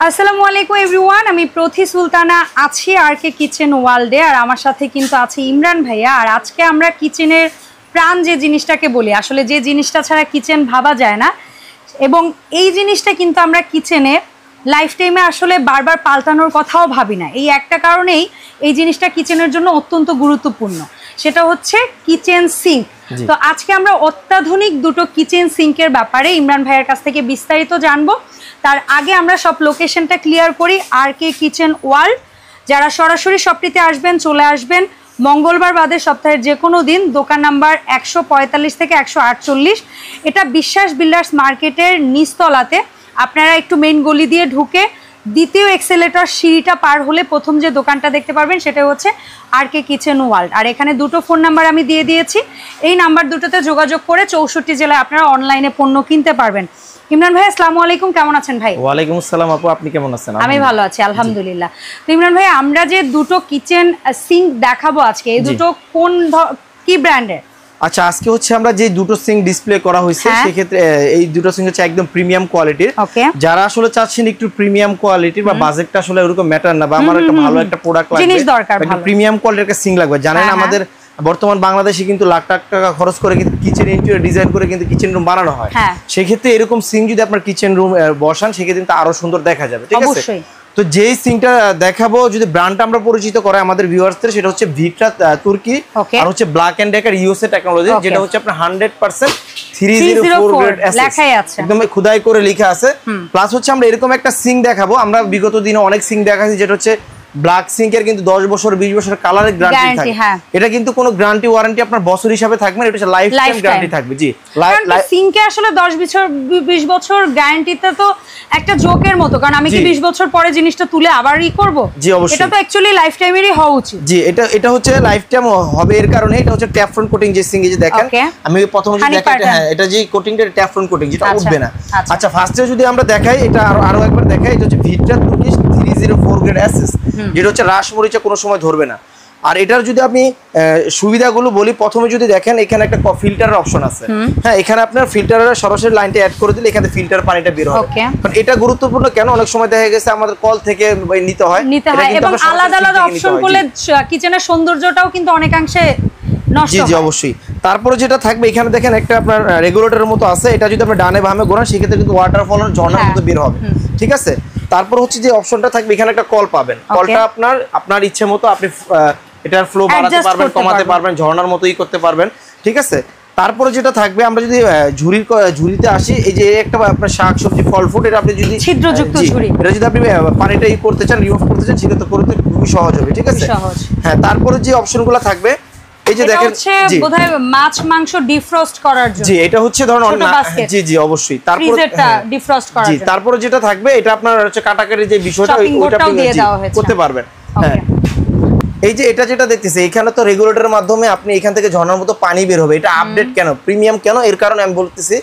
আসসালামু আলাইকুম এভরিওয়ান, আমি প্রথি সুলতানা আছি আরকে কিচেন ওয়ার্ল্ডে। আর আমার সাথে কিন্তু আছে ইমরান ভাইয়া। আর আজকে আমরা কিচেনের প্রাণ যে জিনিসটাকে বলি, আসলে যে জিনিসটা ছাড়া কিচেন ভাবা যায় না, এবং এই জিনিসটা কিন্তু আমরা কিচেনে লাইফ টাইমে আসলে বারবার পাল্টানোর কথাও ভাবি না। এই একটা কারণেই এই জিনিসটা কিচেনের জন্য অত্যন্ত গুরুত্বপূর্ণ, সেটা হচ্ছে কিচেন সিঙ্ক। তো আজকে আমরা অত্যাধুনিক দুটো কিচেন সিঙ্কের ব্যাপারে ইমরান ভাইয়ের কাছ থেকে বিস্তারিত জানবো। তার আগে আমরা সব লোকেশনটা ক্লিয়ার করি। আরকে কিচেন ওয়ার্ল্ড, যারা সরাসরি শপটিতে আসবেন চলে আসবেন মঙ্গলবার বাদে সপ্তাহের যে কোনো দিন। দোকান নাম্বার 145 থেকে 148, এটা বিশ্বাস বিল্ডার্স মার্কেটের নিচতলাতে। আপনারা একটু মেইন গলি দিয়ে ঢুকে দ্বিতীয় এক্সেলেটর সিঁড়িটা পার হলে প্রথম যে দোকানটা দেখতে পারবেন সেটা হচ্ছে আরকে কিচেন ওয়ার্ল্ড। আর এখানে দুটো ফোন নাম্বার আমি দিয়ে দিয়েছি, এই নাম্বার দুটোতে যোগাযোগ করে 64 জেলায় আপনারা অনলাইনে পণ্য কিনতে পারবেন। ইমরান ভাই আসসালামু আলাইকুম, কেমন আছেন ভাই? ওয়ালাইকুম আসসালাম আপু, আপনি কেমন আছেন? আমি ভালো আছি আলহামদুলিল্লাহ। তো ইমরান ভাই, আমরা যে দুটো কিচেন সিঙ্ক দেখাবো আজকে, এই দুটো কোন কি ব্র্যান্ডের? আচ্ছা, আজকে হচ্ছে আমরা যে দুটো সিঙ্ক ডিসপ্লে করা হয়েছে সেক্ষেত্রে এই দুটো সিঙ্ক হচ্ছে একদম প্রিমিয়াম কোয়ালিটির। যারা আসলে চাচ্ছেন একটু প্রিমিয়াম কোয়ালিটির বা বাজেটটা আসলে ওরকম ম্যাটার না, বা আমার একটা ভালো একটা প্রোডাক্ট লাগবে, একটা প্রিমিয়াম কোয়ালিটির একটা সিঙ্ক লাগবে। জানেন আমাদের বর্তমান বাংলাদেশে কিন্তু লাখ লাখ টাকা খরচ করে কিন্তু কিচেন ইন্টেরিয়র ডিজাইন করে কিন্তু কিচেন রুম বানানো হয়। সেক্ষেত্রে এরকম সিঙ্ক যদি আপনার কিচেন রুম বসান সেক্ষেত্রে কিন্তু আরো সুন্দর দেখা যাবে। ঠিক আছে, তো যেই সিঙ্কটা দেখাবো যদি ব্র্যান্ডটা আমরা পরিচিত করে আমাদের ভিউয়ার্সদের, সেটা হচ্ছে ভিক্ট্রা তুর্কি, আর হচ্ছে Black and Decker USA technology, যেটা হচ্ছে আপনার 100% 304 গ্রেড লেখাই আছে, একদম খোদাই করে লেখা আছে। প্লাস হচ্ছে আমরা এরকম একটা সিঙ্ক দেখাবো, আমরা বিগত দিনে অনেক সিঙ্ক দেখাচ্ছি যেটা হচ্ছে ব্ল্যাক সিঙ্কের কিন্তু 10 বছর 20 বছর কালারের গ্যারান্টি থাকে। এটা কিন্তু কোনো গ্যারান্টি ওয়ারেন্টি আপনার বছর হিসাবে থাকবে না, এটা হচ্ছে লাইফ টাইম গ্যারান্টি থাকবে। জি, সিঙ্কে আসলে 10 বছর 20 বছর গ্যারান্টিতে তো একটা জোকের মতো, কারণ আমি কি 20 বছর পরে জিনিসটা তুলে আবারই করব? জি অবশ্যই, এটা তো অ্যাকচুয়ালি লাইফ টাইমেরই হওয়া উচিত। জি, এটা হচ্ছে লাইফ টাইম হবে। এর কারণে এটা হচ্ছে ট্যাফরন কোটিং যে সিঙ্ক যে দেখেন, আমি প্রথমে যদি দেখাই, হ্যাঁ এটা যে কোটিংটা ট্যাফরন কোটিং, যেটা উঠবে না। আচ্ছা, ফার্স্টে যদি আমরা দেখাই, এটা আরো একবার দেখাই, এটা হচ্ছে ভিক্ট্রা তুর্কি 304 গ্রেড এসএস, যেটা হচ্ছে রাশ মরিচা কোনো সময় ধরবে না। আর এটার যদি আপনি সুবিধাগুলো বলি, প্রথমে যদি দেখেন এখানে একটা ফিল্টারের অপশন আছে। হ্যাঁ, এখানে আপনার ফিল্টারের সরাসরি লাইনটা অ্যাড করে দিলে এখানে ফিল্টার পানিটা বের হবে। কারণ এটা গুরুত্বপূর্ণ কেন, অনেক সময় দেখা গেছে আমাদের কল থেকে নিতে হয়, এবং আলাদা আলাদা অপশন করলে কিচেনের সৌন্দর্যটাও কিন্তু অনেকাংশে নষ্ট হয়। জি অবশ্যই। তারপরে যেটা থাকবে এখানে দেখেন একটা আপনার রেগুলেটরের মতো আছে, এটা যদি আপনি ডানে বামে ঘোরান সেক্ষেত্রে কিন্তু ওয়াটারফল ঝর্ণার মতো বের হবে। ঠিক আছে, তারপর হচ্ছে যে অপশনটা থাকবে এখানে একটা কল পাবেন, কলটা আপনার ইচ্ছে মতো আপনি এটার ফ্লো বাড়াতে পারবেন, কমাতে পারবেন, ঝর্ণার মতোই করতে পারবেন। ঠিক আছে, তারপরে যেটা থাকবে আমরা যদি ঝুড়িতে আসি, এই যে একটা আপনার শাক সবজি ফল ফ্রুট, এটা আপনি যদি ছিদ্রযুক্ত ঝুড়ি, এটা যদি আপনি পানিটা করতে চান, রিমুভ করতে চান, সেটা তো করতে খুবই সহজ হবে। ঠিক আছে, হ্যাঁ। তারপরে যে অপশনগুলো থাকবে এই যে দেখেন, বোধহয় মাছ মাংস ডিফ্রস্ট করার জন্য। জি, এটা হচ্ছে ধরুন জি জি অবশ্যই। তারপর ফ্রিজারটা ডিফ্রস্ট করার জন্য। জি, তারপরে যেটা থাকবে এটা আপনার হচ্ছে কাটাকাটি যে বিষয়টা ওইটা আপনি করতে পারবেন। হ্যাঁ, এই যে এটা যেটা দেখতেছে এখানে তো রেগুলেটরের মাধ্যমে আপনি এখান থেকে ঝর্ণার মতো পানি বের হবে। এটা আপডেট কেন, প্রিমিয়াম কেন, এর কারণে আমি বলতেছি,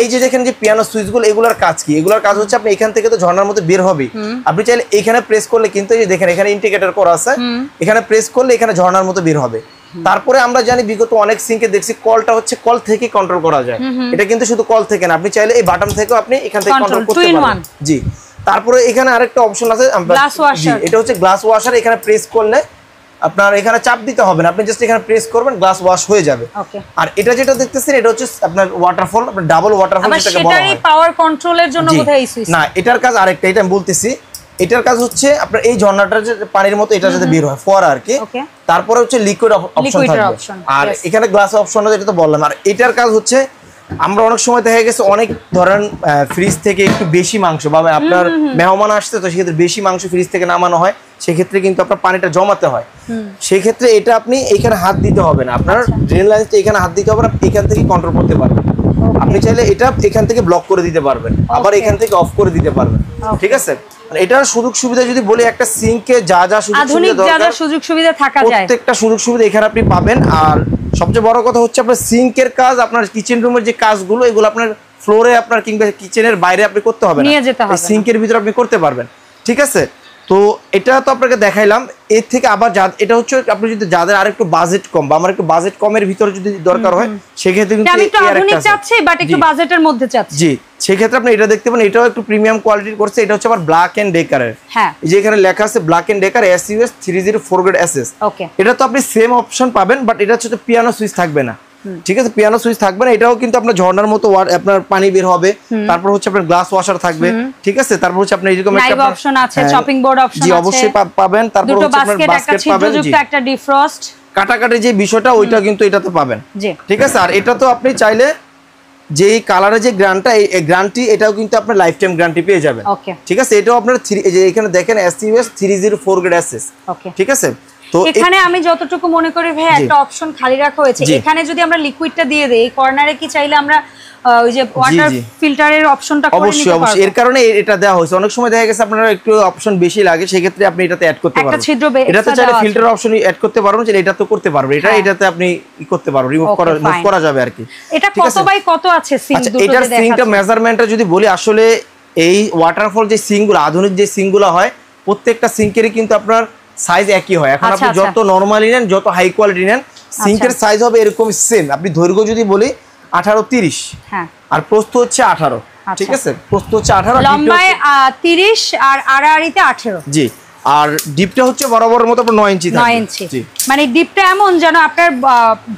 এই যে দেখেন যে পিয়ানো সুইচগুলো, এগুলোর কাজ কি? এগুলোর কাজ হচ্ছে আপনি এখান থেকে তো ঝর্ণার মতো বের হবে, আপনি চাইলে এখানে প্রেস করলে কিন্তু এই যে দেখেন এখানে ইন্ডিকেটর করা আছে, এখানে প্রেস করলে এখানে ঝর্ণার মতো বের হবে। তারপরে আমরা জানি বিগত অনেক সিঙ্কে দেখছি কলটা হচ্ছে কল থেকে কন্ট্রোল করা যায়। এটা কিন্তু শুধু কল থেকে না, আপনি চাইলে এই বাটন থেকেও আপনি এখান থেকে কন্ট্রোল করতে পারবেন। জি, তারপরে এখানে আরেকটা অপশন আছে, এটা হচ্ছে গ্লাস ওয়াশার। এখানে প্রেস করলে আপনার এখানে চাপ দিতে হবে না, আপনি জাস্ট এখানে প্রেস করবেন, গ্লাস ওয়াশ হয়ে যাবে। আর এটা যেটা দেখতেছেন এটা হচ্ছে আপনার ওয়াটারফল, আপনার ডাবল ওয়াটারফল যেটাকে বলা হয়। সেটারই পাওয়ার কন্ট্রোলের জন্য বোধহয় এই সুইচ না, এটার কাজ আরেকটা, এটা আমি বলতেছি। এটার কাজ হচ্ছে আপনার এই ঝর্ণাটার যে পানির মতো এটা যাতে বের হয় ফোয়ারা আর কি। তারপরে হচ্ছে লিকুইড অপশন থাকবে, আর এখানে গ্লাস অপশন আছে, এটা তো বললাম। আর এটার কাজ হচ্ছে আমরা অনেক সময় দেখা গেছে অনেক ধরেন ফ্রিজ থেকে একটু বেশি মাংস বা আপনার মেহমান আসছে, তো সেক্ষেত্রে বেশি মাংস ফ্রিজ থেকে নামানো হয়, সেক্ষেত্রে কিন্তু আপনার পানিটা জমাতে হয়। সেক্ষেত্রে এটা আপনি এখানে হাত দিতে হবে না, আপনার ড্রেন লাইনটা এখানে হাত দিতে হবে না, এখান থেকে কন্ট্রোল করতে পারবেন। আপনি চাইলে এটা এখান থেকে ব্লক করে দিতে পারবেন, আবার এখান থেকে অফ করে দিতে পারবেন। ঠিক আছে, এটার সুযোগ সুবিধা যদি বলি, একটা সিঙ্কে যা যা সুযোগ সুবিধা থাকা যায়, প্রত্যেকটা সুযোগ সুবিধা এখানে আপনি পাবেন। আর সবচেয়ে বড় কথা হচ্ছে আপনার সিঙ্কের কাজ, আপনার কিচেন রুমের যে কাজগুলো এগুলো আপনার ফ্লোরে আপনার কিংবা কিচেনের বাইরে আপনি করতে হবে না, সিঙ্কের ভিতরে আপনি করতে পারবেন। ঠিক আছে, তো এটা তো আপনাকে দেখাইলাম। এর থেকে আবার এটা হচ্ছে আপনি যদি যাদের আরেকটু বাজেট কম বা আমার একটু বাজেট কমের ভিতরে যদি দরকার হয় সেক্ষেত্রে কিন্তু আমি একটু আধুনিক চাচ্ছি বাট একটু বাজেটের মধ্যে চাচ্ছি। জি, সেক্ষেত্রে আপনি এটা দেখতে পারেন, এটাও একটু প্রিমিয়াম কোয়ালিটির করছে। এটা হচ্ছে আবার ব্ল্যাক এন্ড ডেকারের। হ্যাঁ, এই যে এখানে লেখা আছে Black and Decker SUS 304 grade SS। Okay, এটা তো আপনি সেম অপশন পাবেন বাট এটা হচ্ছে পিয়ানো সুইচ থাকবে না। ঠিক আছে, পিয়ানো সুইচ থাকবে না। এটাও কিন্তু আপনার ঝর্ণার মতো আপনার পানি বের হবে, তারপর হচ্ছে আপনার গ্লাস ওয়াশার থাকবে। ঠিক আছে, তারপর হচ্ছে আপনি এরকম একটা অপশন আছে, চপিং বোর্ড অপশন আছে। জি, অবশ্যই পাবেন। তারপর হচ্ছে আপনার বাস্কেট পাবেন। জি, একটা ডিফ্রস্ট কাটাকাটি যে বিষয়টা ওইটা কিন্তু এটাতে পাবেন। ঠিক আছে, আর এটা তো আপনি চাইলে যে কালারের যে গ্যারান্টি এটাও কিন্তু আপনার লাইফ টাইম গ্যারান্টি পেয়ে যাবেন। ঠিক আছে, এটাও আপনার যে এখানে দেখেন SUS 304 গ্রেড SS। ঠিক আছে, তো এখানে আমি যতটুকু মনে করি ভাই একটা অপশন খালি রাখা হয়েছে। এখানে যদি আমরা লিকুইডটা দিয়ে দেই, এই কর্নারে কি চাইলে আমরা ওই যে ওয়াটার ফিল্টারের অপশনটা করে নিতে পারবো? অবশ্যই, এর কারণে এটা দেওয়া হয়েছে। অনেক সময় দেখা গেছে আপনারা একটু অপশন বেশি লাগে, সেই ক্ষেত্রে আপনি এটাতে অ্যাড করতে পারবেন। এটাতে চাইলে ফিল্টার অপশন অ্যাড করতে পারবেন, যে এটা তো করতে পারবেন। এটাতে আপনি কি করতে পারবেন, রিমুভ করা যাবে আর কি। এটা কত বাই কত আছে সিঙ্ক দুটো? আচ্ছা, এটার সিঙ্কটা মেজারমেন্টটা যদি বলি, আসলে এই ওয়াটারফল যে সিঙ্কগুলো আধুনিক যে সিঙ্কগুলো হয় প্রত্যেকটা সিঙ্কেরই কিন্তু আপনার সাইজ একই হয়। এখন আপনি যত নরমালি নেন, যত হাই কোয়ালিটি নেন, সিঙ্কের সাইজ হবে এরকম সেম। আপনি দৈর্ঘ্য যদি বলি 18-30, হ্যাঁ, আর প্রস্থ হচ্ছে 18। ঠিক আছে, প্রস্থ হচ্ছে 18, লম্বায় 30 আর আড়াআড়িতে 18। জি, আর ডিপটা হচ্ছে বরাবরের মতো 9 ইঞ্চি থাকে। 9 ইঞ্চি, মানে ডিপটা এমন যেন আপনার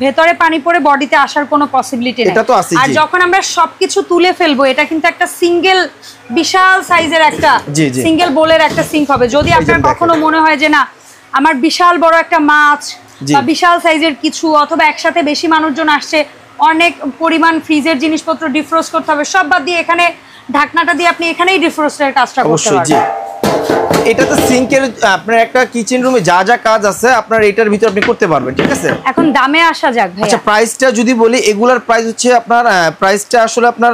ভেতরে পানি পড়ে বডিতে আসার কোনো পসিবিলিটি নেই। এটা তো আছে। আর যখন আমরা সবকিছু তুলে ফেলবো, এটা কিন্তু একটা সিঙ্গেল বিশাল সাইজের একটা সিঙ্গেল বোলের একটা সিঙ্ক হবে। যদি আপনার কখনো মনে হয় যে না আমার বিশাল বড় একটা মাছ বা বিশাল সাইজের কিছু, অথবা একসাথে বেশি মানুষজন আসছে, অনেক পরিমাণ ফ্রিজের জিনিসপত্র ডিফ্রোস্ট করতে হবে, সব বাদ দিয়ে এখানে ঢাকনাটা দিয়ে আপনি এখানেই ডিফ্রোস্টের কাজটা করতে পারবেন। এটাতে সিঙ্কের আপনার একটা কিচেন রুমে যা যা কাজ আছে আপনার এটার ভিতর আপনি করতে পারবেন। ঠিক আছে, এখন দামে আসা যাক ভাই। আচ্ছা, প্রাইসটা যদি বলি, এগুলার প্রাইস হচ্ছে আপনার প্রাইসটা আসলে আপনার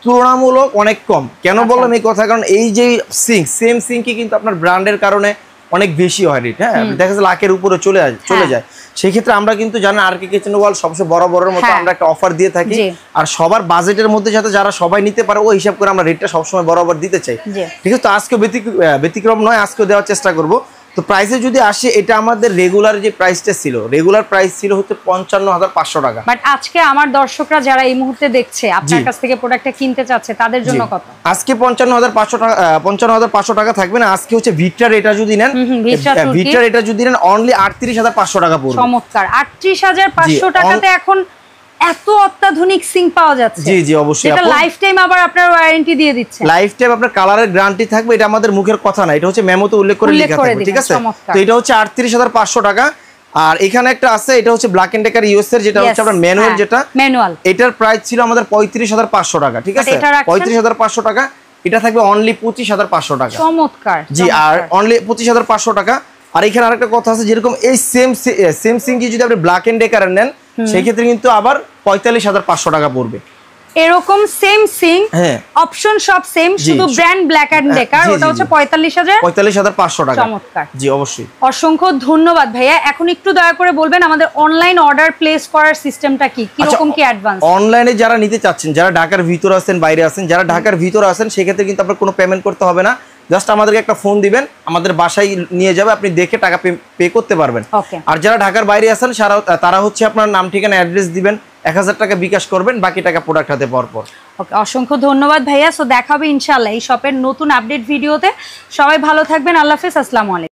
তুলনামূলক অনেক কম। কেন বললাম এই কথা, কারণ এই যে সিঙ্ক, সেম সিঙ্কই কিন্তু আপনার ব্র্যান্ডের কারণে অনেক বেশি হয় রেট। হ্যাঁ, দেখা যাচ্ছে লাখের উপরে চলে যায়। সেই ক্ষেত্রে আমরা কিন্তু জানেন RK কিচেন ওয়ার্ল্ড সবচেয়ে বড়ের মতো আমরা একটা অফার দিয়ে থাকি, আর সবার বাজেটের মধ্যে যাতে যারা সবাই নিতে পারে ওই হিসাব করে আমরা রেটটা সবসময় বরাবর দিতে চাই। ঠিক আছে, তো আজকে ব্যতিক্রম নয়, আজকেও দেওয়ার চেষ্টা করব। তো প্রাইসে যদি আসে, এটা আমাদের রেগুলার যে প্রাইসটা ছিল, রেগুলার প্রাইস ছিল হচ্ছে 55,500 টাকা। বাট আজকে আমার দর্শকরা যারা এই মুহূর্তে দেখছে, আপনার কাছ থেকে প্রোডাক্টটা কিনতে চাচ্ছে, তাদের জন্য কত? আজকে 55,500 টাকা, 55,500 টাকা থাকবে না। আজকে হচ্ছে ভিক্টর এটা যদি নেন, ভিক্টর এটা যদি নেন অনলি 38,500 টাকা পড়বে। চমৎকার, 38,500 টাকাতে এখন এত অত্যাধুনিক সিঙ্ক পাওয়া যাচ্ছে। জি জি, অবশ্যই। এটা লাইফ টাইম আবার আপনার ওয়ারেন্টি দিয়ে দিচ্ছে। লাইফ টাইম আপনার কালারের গ্যারান্টি থাকবে। এটা আমাদের মুখের কথা না, এটা হচ্ছে মেমোতে উল্লেখ করে লেখা থাকবে। ঠিক আছে, তো এটা হচ্ছে 38,500 টাকা। আর এখানে একটা আছে, এটা হচ্ছে ব্ল্যাক এন্ড ডেকার ইউএস এর, যেটা হচ্ছে আপনার ম্যানুয়াল, যেটা ম্যানুয়াল। এটার প্রাইস ছিল আমাদের 35,500 টাকা। ঠিক আছে, 35,500 টাকা। এটা থাকবে অনলি 25,500 টাকা। চমৎকার। জি, আর অনলি 25,500 টাকা। আর এখানে আরেকটা কথা আছে, যেরকম এই সেম সিঙ্কি যদি আপনি ব্ল্যাক এন্ড ডেকার নেন, সেই ক্ষেত্রে কিন্তু আবার 45,500 টাকা পড়বে। এরকম সেম সিঙ্ক অপশন সব সেম, শুধু ব্র্যান্ড ব্ল্যাক এন্ড ডেকার, ওটা হচ্ছে 45,500 টাকা। চমৎকার। জি, অবশ্যই। অসংখ্য ধন্যবাদ ভাইয়া। এখন একটু দয়া করে বলবেন আমাদের অনলাইন অর্ডার প্লেস করার সিস্টেমটা কি, কি রকম কি অ্যাডভান্স? অনলাইনে যারা নিতে চাচ্ছেন, যারা ঢাকার ভিতরে আছেন, বাইরে আছেন, যারা ঢাকার ভিতরে আছেন, সেই ক্ষেত্রে কিন্তু আপনার কোনো পেমেন্ট করতে হবে না। জাস্ট আমাদেরকে একটা ফোন দিবেন, আমাদের বাসায় নিয়ে যাবে, আপনি দেখে টাকা পে করতে পারবেন। আর যারা ঢাকার বাইরে আছেন তারা হচ্ছে আপনার নাম, ঠিকানা, অ্যাড্রেস দিবেন, 1000 টাকা বিকাশ করবেন, বাকি টাকা প্রোডাক্ট হাতে পাওয়ার পর। ওকে, অসংখ্য ধন্যবাদ ভাইয়া। সো দেখা হবে ইনশাআল্লাহ এই শপের নতুন আপডেট ভিডিওতে। সবাই ভালো থাকবেন, আল্লাহ হাফেজ, আসসালামু আলাইকুম।